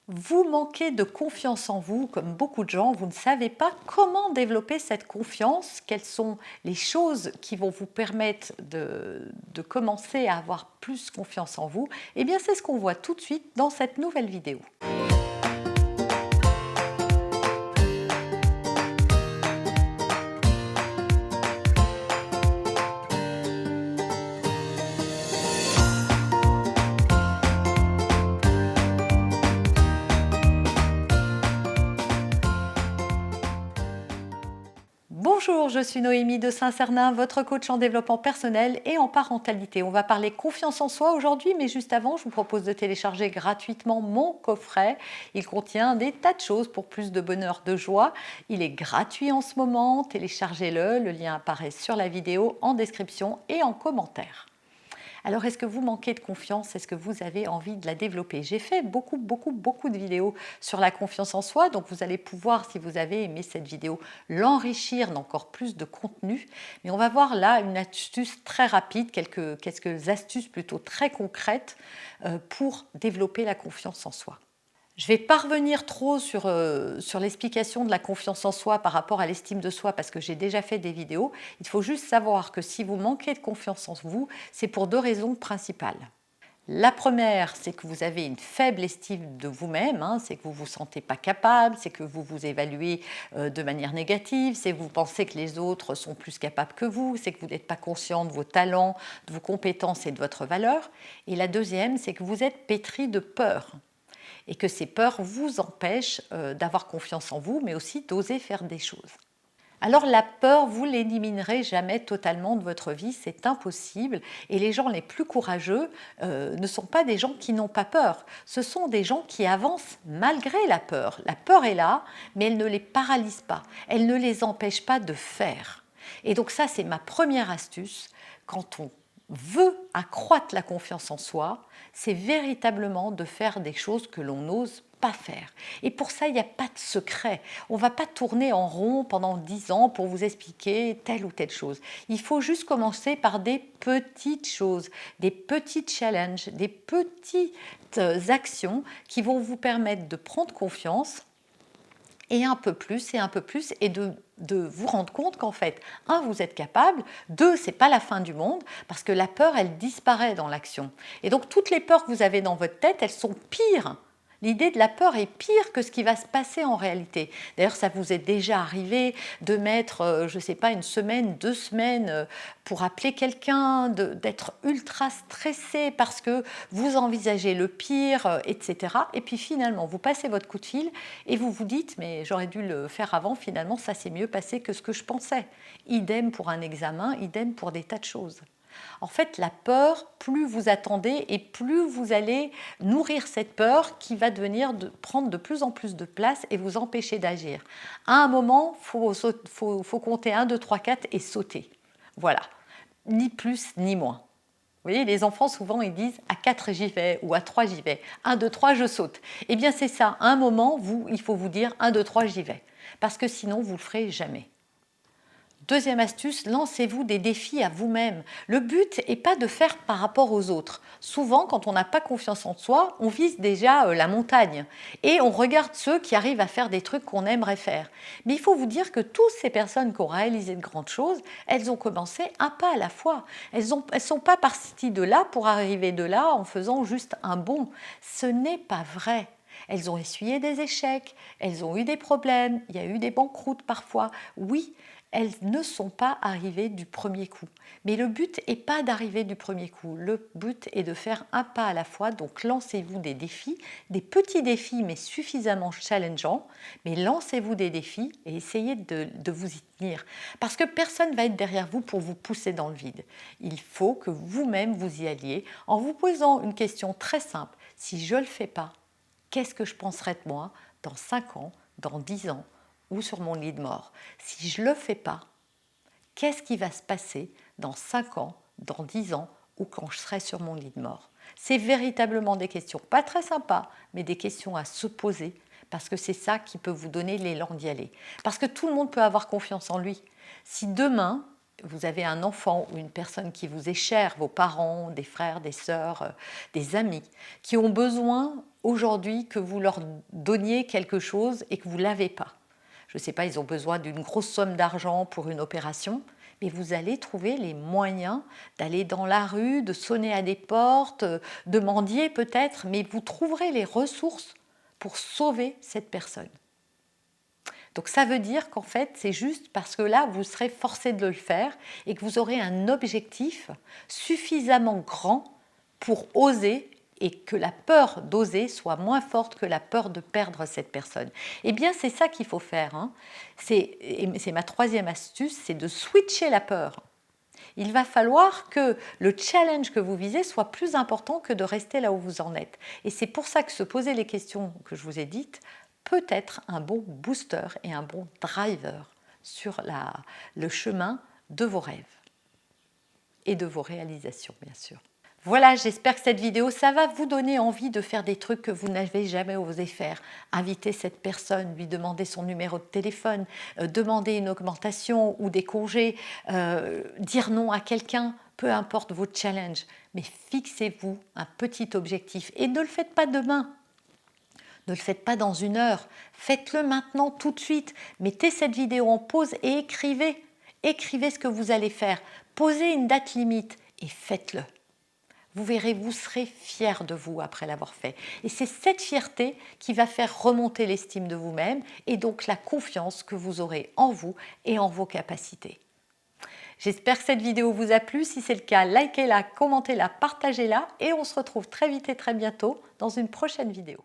Vous manquez de confiance en vous, comme beaucoup de gens, vous ne savez pas comment développer cette confiance, quelles sont les choses qui vont vous permettre de commencer à avoir plus confiance en vous. Eh bien, c'est ce qu'on voit tout de suite dans cette nouvelle vidéo. Bonjour, je suis Noémie de Saint-Cernin, votre coach en développement personnel et en parentalité. On va parler confiance en soi aujourd'hui, mais juste avant, je vous propose de télécharger gratuitement mon coffret. Il contient des tas de choses pour plus de bonheur, de joie. Il est gratuit en ce moment, téléchargez-le, le lien apparaît sur la vidéo, en description et en commentaire. Alors, est-ce que vous manquez de confiance? Est-ce que vous avez envie de la développer? J'ai fait beaucoup de vidéos sur la confiance en soi, donc vous allez pouvoir, si vous avez aimé cette vidéo, l'enrichir d'encore plus de contenu. Mais on va voir là une astuce très rapide, quelques astuces plutôt très concrètes pour développer la confiance en soi. Je ne vais pas revenir trop sur l'explication de la confiance en soi par rapport à l'estime de soi parce que j'ai déjà fait des vidéos. Il faut juste savoir que si vous manquez de confiance en vous, c'est pour deux raisons principales. La première, c'est que vous avez une faible estime de vous-même, c'est que vous ne vous sentez pas capable, c'est que vous vous évaluez de manière négative, c'est que vous pensez que les autres sont plus capables que vous, c'est que vous n'êtes pas conscient de vos talents, de vos compétences et de votre valeur. Et la deuxième, c'est que vous êtes pétri de peur et que ces peurs vous empêchent d'avoir confiance en vous, mais aussi d'oser faire des choses. Alors la peur, vous l'éliminerez jamais totalement de votre vie, c'est impossible. Et les gens les plus courageux ne sont pas des gens qui n'ont pas peur, ce sont des gens qui avancent malgré la peur. La peur est là, mais elle ne les paralyse pas, elle ne les empêche pas de faire. Et donc ça, c'est ma première astuce. Quand on veut accroître la confiance en soi, c'est véritablement de faire des choses que l'on n'ose pas faire. Et pour ça, il n'y a pas de secret. On ne va pas tourner en rond pendant 10 ans pour vous expliquer telle ou telle chose. Il faut juste commencer par des petites choses, des petits challenges, des petites actions qui vont vous permettre de prendre confiance et un peu plus et un peu plus et de vous rendre compte qu'en fait, un, vous êtes capable, deux, c'est pas la fin du monde parce que la peur, elle disparaît dans l'action. Et donc toutes les peurs que vous avez dans votre tête, elles sont pires. L'idée de la peur est pire que ce qui va se passer en réalité. D'ailleurs, ça vous est déjà arrivé de mettre, je ne sais pas, une semaine, 2 semaines pour appeler quelqu'un, d'être ultra stressé parce que vous envisagez le pire, etc. Et puis finalement, vous passez votre coup de fil et vous vous dites, mais j'aurais dû le faire avant, finalement, ça s'est mieux passé que ce que je pensais. Idem pour un examen, idem pour des tas de choses. En fait, la peur, plus vous attendez et plus vous allez nourrir cette peur qui va prendre de plus en plus de place et vous empêcher d'agir. À un moment, faut compter 1, 2, 3, 4 et sauter. Voilà, ni plus ni moins. Vous voyez, les enfants, souvent, ils disent à 4 j'y vais ou à 3 j'y vais. 1, 2, 3, je saute. Eh bien, c'est ça. À un moment, il faut vous dire 1, 2, 3, j'y vais. Parce que sinon, vous ne le ferez jamais. Deuxième astuce, lancez-vous des défis à vous-même. Le but n'est pas de faire par rapport aux autres. Souvent, quand on n'a pas confiance en soi, on vise déjà la montagne et on regarde ceux qui arrivent à faire des trucs qu'on aimerait faire. Mais il faut vous dire que toutes ces personnes qui ont réalisé de grandes choses, elles ont commencé un pas à la fois. Elles ne sont pas parties de là pour arriver de là en faisant juste un bond. Ce n'est pas vrai. Elles ont essuyé des échecs, elles ont eu des problèmes, il y a eu des banqueroutes parfois. Oui, elles ne sont pas arrivées du premier coup. Mais le but n'est pas d'arriver du premier coup. Le but est de faire un pas à la fois. Donc lancez-vous des défis, des petits défis mais suffisamment challengeants. Mais lancez-vous des défis et essayez de vous y tenir. Parce que personne ne va être derrière vous pour vous pousser dans le vide. Il faut que vous-même vous y alliez en vous posant une question très simple. Si je ne le fais pas, qu'est-ce que je penserai de moi dans 5 ans, dans 10 ans ou sur mon lit de mort? Si je ne le fais pas, qu'est-ce qui va se passer dans 5 ans, dans 10 ans ou quand je serai sur mon lit de mort? C'est véritablement des questions pas très sympas, mais des questions à se poser parce que c'est ça qui peut vous donner l'élan d'y aller. Parce que tout le monde peut avoir confiance en lui. Si demain, vous avez un enfant ou une personne qui vous est chère, vos parents, des frères, des sœurs, des amis, qui ont besoin aujourd'hui que vous leur donniez quelque chose et que vous ne l'avez pas. Je ne sais pas, ils ont besoin d'une grosse somme d'argent pour une opération, mais vous allez trouver les moyens d'aller dans la rue, de sonner à des portes, de mendier peut-être, mais vous trouverez les ressources pour sauver cette personne. Donc ça veut dire qu'en fait, c'est juste parce que là, vous serez forcé de le faire et que vous aurez un objectif suffisamment grand pour oser et que la peur d'oser soit moins forte que la peur de perdre cette personne. Eh bien, c'est ça qu'il faut faire, hein. C'est ma troisième astuce, c'est de switcher la peur. Il va falloir que le challenge que vous visez soit plus important que de rester là où vous en êtes. Et c'est pour ça que se poser les questions que je vous ai dites peut être un bon booster et un bon driver sur le chemin de vos rêves et de vos réalisations, bien sûr. Voilà, j'espère que cette vidéo, ça va vous donner envie de faire des trucs que vous n'avez jamais osé faire. Inviter cette personne, lui demander son numéro de téléphone, demander une augmentation ou des congés, dire non à quelqu'un, peu importe votre challenge. Mais fixez-vous un petit objectif et ne le faites pas demain. Ne le faites pas dans 1 heure. Faites-le maintenant, tout de suite. Mettez cette vidéo en pause et écrivez. Écrivez ce que vous allez faire. Posez une date limite et faites-le. Vous verrez, vous serez fier de vous après l'avoir fait. Et c'est cette fierté qui va faire remonter l'estime de vous-même et donc la confiance que vous aurez en vous et en vos capacités. J'espère que cette vidéo vous a plu. Si c'est le cas, likez-la, commentez-la, partagez-la et on se retrouve très vite et très bientôt dans une prochaine vidéo.